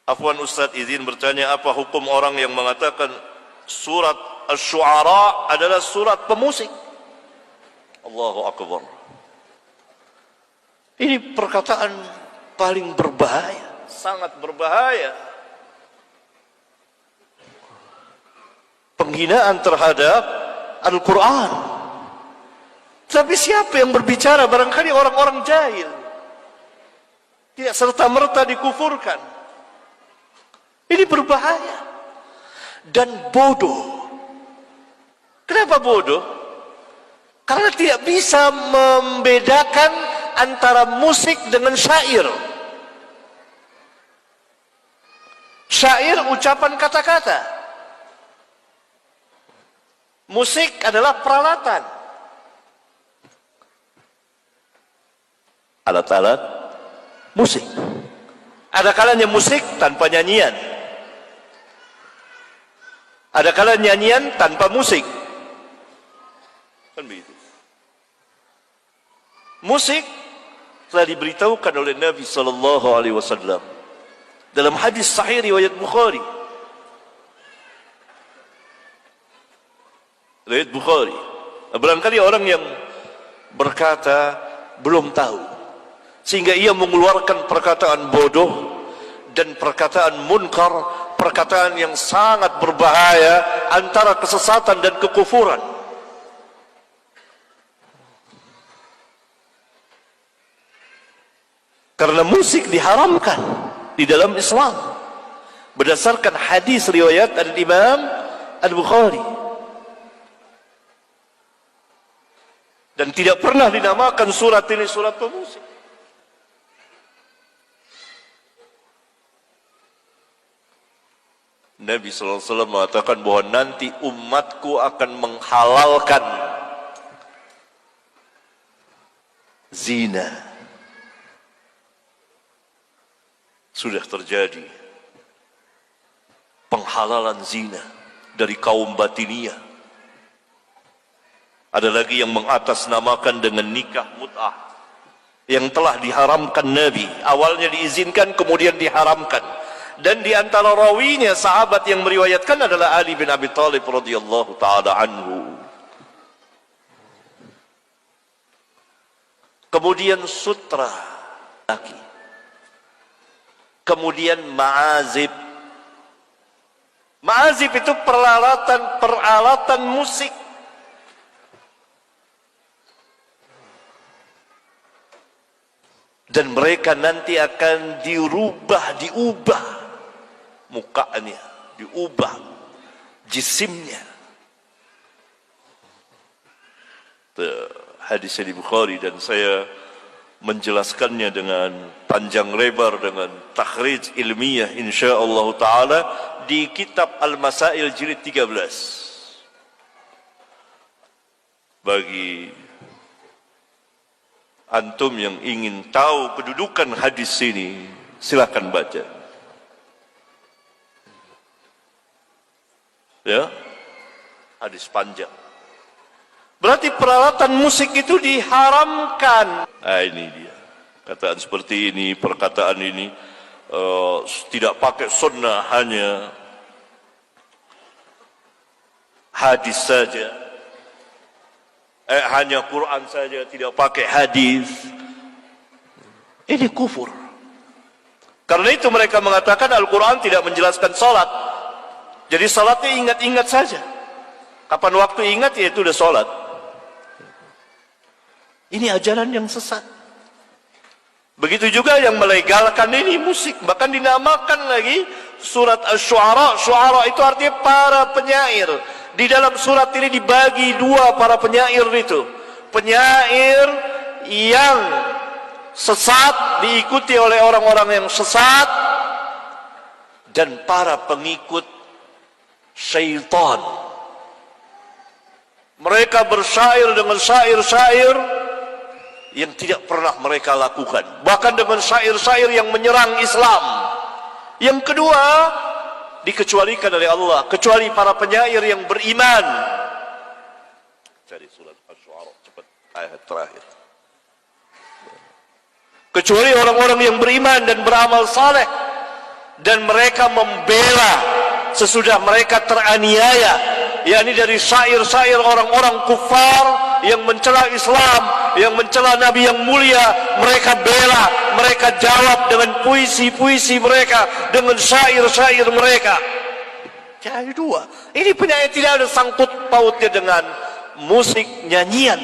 Afwan Ustaz, izin bertanya, apa hukum orang yang mengatakan surat Asy-Syu'ara adalah surat pemusik? Allahu Akbar. Ini perkataan paling berbahaya, sangat berbahaya. Penghinaan terhadap Al-Quran. Tapi siapa yang berbicara? Barangkali orang-orang jahil, tidak serta-merta dikufurkan. Ini berbahaya dan bodoh. Kenapa bodoh? Karena tidak bisa membedakan antara musik dengan syair. Syair ucapan kata-kata. Musik adalah peralatan. Alat-alat musik. Ada kalanya musik tanpa nyanyian. Ada kalanya nyanyian tanpa musik. Kan begitu. Musik telah diberitahukan oleh Nabi sallallahu alaihi wasallam dalam hadis sahih riwayat Bukhari. Riwayat Bukhari. Barangkali orang yang berkata belum tahu, sehingga ia mengeluarkan perkataan bodoh dan perkataan munkar, perkataan yang sangat berbahaya antara kesesatan dan kekufuran. Karena musik diharamkan di dalam Islam berdasarkan hadis riwayat Al-Imam Al-Bukhari, dan tidak pernah dinamakan surat ini surat pemusik. Nabi SAW mengatakan bahwa nanti umatku akan menghalalkan zina. Sudah terjadi penghalalan zina dari kaum Batiniyah. Ada lagi yang mengatasnamakan dengan nikah mut'ah yang telah diharamkan Nabi. Awalnya diizinkan, kemudian diharamkan. Dan di antara rawinya sahabat yang meriwayatkan adalah Ali bin Abi Thalib radhiyallahu taala anhu. Kemudian sutra laki. Kemudian ma'azib. Ma'azib itu peralatan musik. Dan mereka nanti akan diubah mukanya, diubah jisimnya. Hadisnya di Bukhari, dan saya menjelaskannya dengan panjang lebar dengan takhrij ilmiah insyaallah taala di kitab Al-Masail jilid 13. Bagi antum yang ingin tahu kedudukan hadis ini, silakan baca. Ya, hadis panjang. Berarti peralatan musik itu diharamkan. Nah, ini dia. Kataan seperti ini, perkataan ini tidak pakai sunnah, hanya hadis saja. Hanya Quran saja, tidak pakai hadis. Ini kufur. Karena itu mereka mengatakan Al-Quran tidak menjelaskan salat. Jadi salatnya ingat-ingat saja. Kapan waktu ingat, ya itu udah salat. Ini ajaran yang sesat. Begitu juga yang melegalkan ini musik, bahkan dinamakan lagi surat Asy-Syu'ara. Syu'ara itu artinya para penyair. Di dalam surat ini dibagi dua para penyair itu. Penyair yang sesat diikuti oleh orang-orang yang sesat, dan para pengikut syaitan. Mereka bersyair dengan syair-syair yang tidak pernah mereka lakukan, bahkan dengan syair-syair yang menyerang Islam. Yang kedua, dikecualikan oleh Allah, kecuali para penyair yang beriman. Cari surat Asy-Syu'ara cepat, ayat terakhir. Kecuali orang-orang yang beriman dan beramal saleh. dan mereka membela sesudah mereka teraniaya, yakni dari syair-syair orang-orang kufar yang mencela Islam, yang mencela Nabi yang mulia. Mereka bela, mereka jawab dengan puisi-puisi mereka, dengan syair-syair mereka. Jadi dua, ini penyanyi tidak ada sangkut pautnya dengan musik, nyanyian.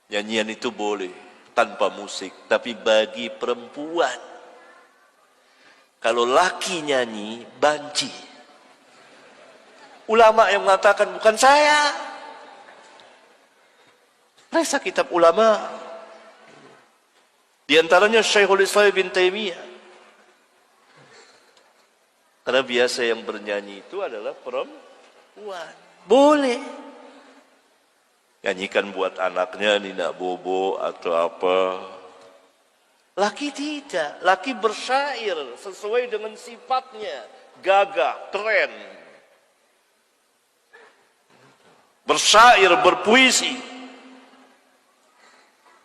Nyanyian itu boleh tanpa musik, tapi bagi perempuan, kalau laki nyanyi, banci. Ulama yang mengatakan, bukan saya. Periksa kitab ulama. Di antaranya Syekhul Islam bin Taimiyah. Karena biasa yang bernyanyi itu adalah perempuan. Boleh. Nyanyikan buat anaknya, Nina Bobo atau apa. Laki tidak. Laki bersyair sesuai dengan sifatnya. Gagah, keren. Bersyair, berpuisi.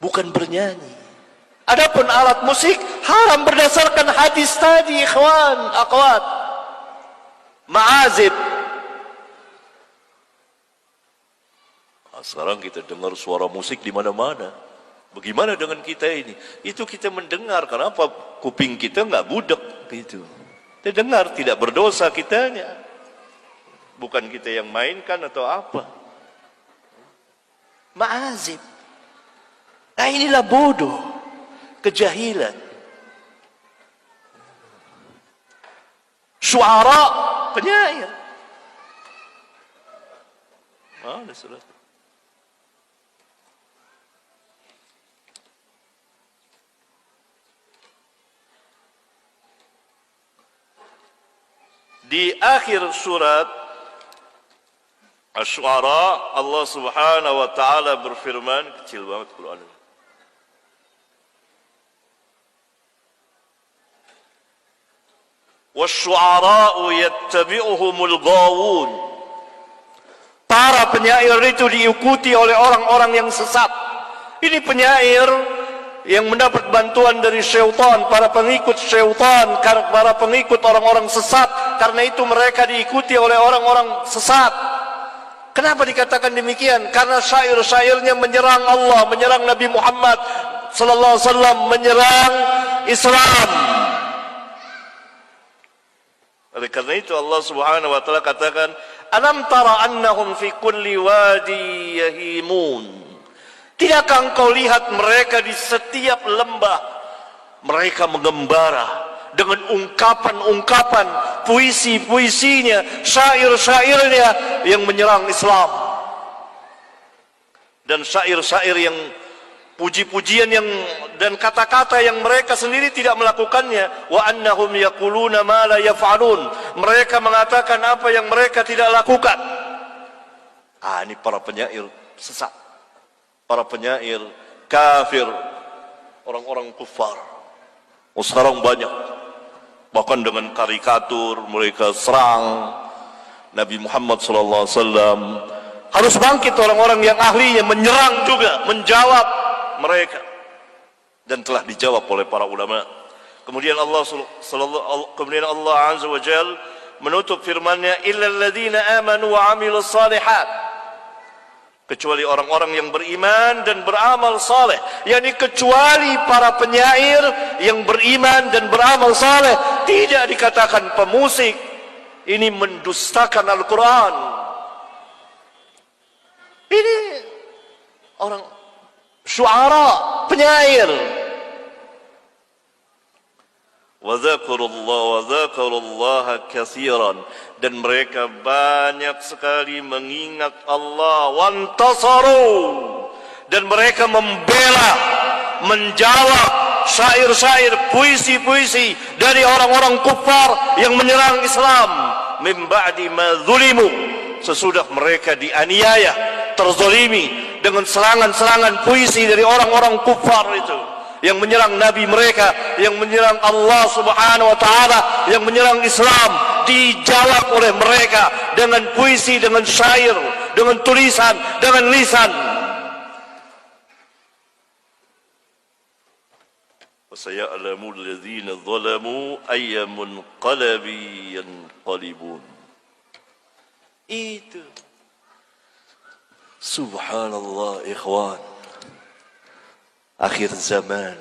Bukan bernyanyi. Adapun alat musik haram berdasarkan hadis tadi, ikhwan, akhwat. Ma'azib. Sekarang kita dengar suara musik di mana-mana. Bagaimana dengan kita ini? Itu kita mendengar. Kenapa kuping kita nggak budek gitu? Kita dengar, tidak berdosa kitanya. Bukan kita yang mainkan atau apa. Ma'azib. Nah, inilah bodoh, kejahilan. Syuara, penyair. Mana surat? Di akhir surat Asy-Syu'ara, Allah Subhanahu wa taala berfirman, kecil banget Quran ini. Wasy-syu'ara'u yattabi'uhumul ghawun. Para penyair itu diikuti oleh orang-orang yang sesat. Ini penyair yang mendapat bantuan dari syaitan, para pengikut syaitan, para pengikut orang-orang sesat. Karena itu mereka diikuti oleh orang-orang sesat. Kenapa dikatakan demikian? Karena syair-syairnya menyerang Allah, menyerang Nabi Muhammad sallallahu alaihi wasallam, menyerang Islam. Oleh karena itu Allah Subhanahu wa taala katakan, "Alam tara annahum fi kulli wadi yahimun." Tidakkah engkau lihat mereka di setiap lembah mereka mengembara dengan ungkapan-ungkapan, puisi-puisinya, syair-syairnya yang menyerang Islam. Dan syair-syair yang puji-pujian yang dan kata-kata yang mereka sendiri tidak melakukannya. Wa annahum yaquluna ma la yaf'alun. Mereka mengatakan apa yang mereka tidak lakukan. Ini para penyair sesat. Para penyair kafir, orang-orang kufar. Sekarang banyak. Bahkan dengan karikatur mereka serang Nabi Muhammad SAW. Harus bangkit orang-orang yang ahlinya menyerang juga, menjawab mereka. Dan telah dijawab oleh para ulama. Kemudian Allah Azza wa Jal menutup firman-Nya, illal ladzina amanu wa 'amilus shalihat. Kecuali orang-orang yang beriman dan beramal saleh, yakni kecuali para penyair yang beriman dan beramal saleh. Tidak dikatakan pemusik. Ini mendustakan Al-Quran. Ini orang syuara, penyair. Wa dzakarullaha katsiran, dan mereka banyak sekali mengingat Allah. Wantasaru, dan mereka membela, menjawab syair-syair, puisi-puisi dari orang-orang kufar yang menyerang Islam. Min ba'di ma zulimu, sesudah mereka dianiaya, terzalimi dengan serangan-serangan puisi dari orang-orang kufar itu yang menyerang Nabi mereka, yang menyerang Allah Subhanahu wa taala, yang menyerang Islam. Dijawab oleh mereka dengan puisi, dengan syair, dengan tulisan, dengan lisan. وسيعلم الذين ظلموا أي منقلب ينقلبون. Itu. Subhanallah ikhwan. Akhir zaman.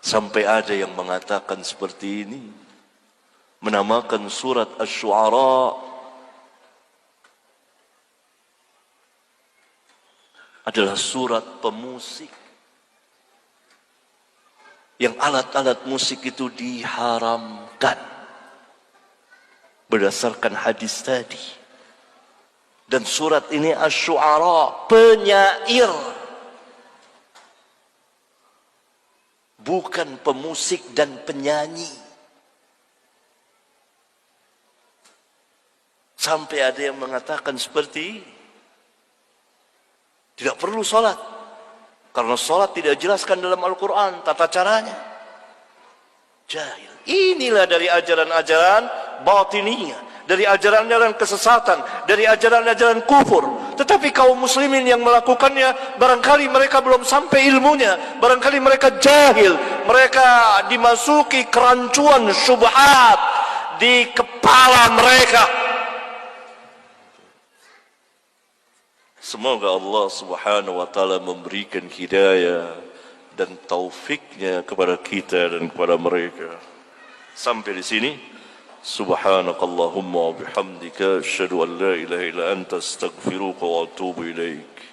Sampai ada yang mengatakan seperti ini. Menamakan surat Asy-Syu'ara adalah surat pemusik. Yang alat-alat musik itu diharamkan. Berdasarkan hadis tadi. Dan surat ini Asy-Syu'ara, penyair. Bukan pemusik dan penyanyi. Sampai ada yang mengatakan seperti ini. Tidak perlu sholat. Karena sholat tidak dijelaskan dalam Al-Quran tata caranya. Jahil. Inilah dari ajaran-ajaran batiniyah. Dari ajaran-ajaran kesesatan. Dari ajaran-ajaran kufur. Tetapi kaum muslimin yang melakukannya, barangkali mereka belum sampai ilmunya. Barangkali mereka jahil. Mereka dimasuki kerancuan syubhat di kepala mereka. Semoga Allah subhanahu wa ta'ala memberikan hidayah dan taufiknya kepada kita dan kepada mereka. Sampai di sini. Subhanakallahumma wa bihamdika asyhadu an la ilaha illa anta astaghfiruka wa atubu ilaik.